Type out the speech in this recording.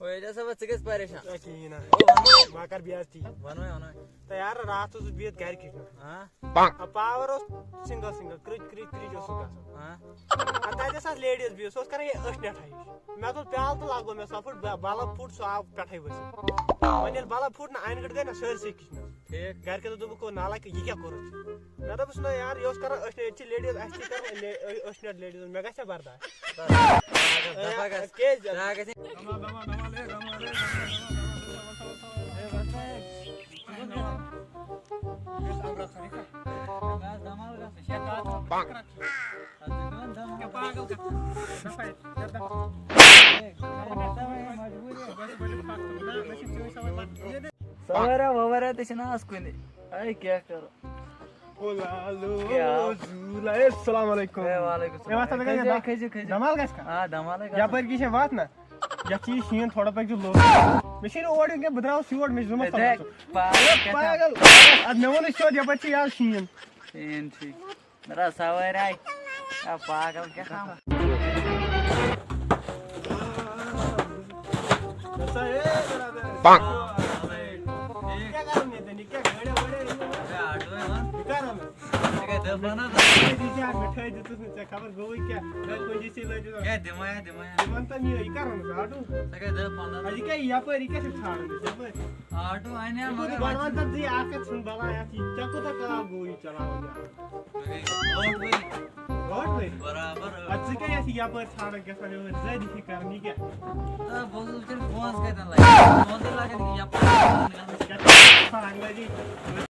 ओए जैसा बस किस परेशान की ना ओ वनो माकर बेइज्जती वनो तो यार रात उस बियत घर की हां अब पावर सिंगल क्रिच उस गसन हां आता जैसा लेडीज भी सोस करे अशनेट है मैं तो प्याल तो लागो मैं सफुट बाला फुट सो आप पठै बस वनेल बाला फुट ना आइन गड गए ना सर से किचन ठीक घर के तो को नाला के ये क्या करो मैं तो बस ना यार योस कर अशनेट लेडीज ऐसी कर अशनेट लेडीज मैं कैसे बरदा के सवरा ववरा तशना असकुनी आई क्या करो अस्सलाम वालेकुम वालेकुम खज धमाल गस का हां धमाल या पर की बात ना या चीज शीन थोड़ा पे जो लोग मशीन ओड के बदराव सीवड में जुमा पागल अब मैं वो शो या बच्ची यार शीन ठीक मेरा सवरा आ पागल क्या काम ऐसा है बराबर क्या करने थे क्या घड़े आटो है ना निकाल क्या दबना दीजिए मिठाई देते हैं खबर गोई क्या कोई जैसे ले जो क्या दिमाया मनता नहीं है कारण आटो क्या दबना अजी क्या यहाँ पर कैसे छाड़ आटो आने मगर बनवाता जी आके सुन बाला या चक्को तक का गोई चलाओ रोड पे बराबर आज क्या ऐसी यहाँ पर छाड़ के सारे जैदी ही करनी क्या बहुत चल फोन करता लगे फोन लगे कि या पर क्या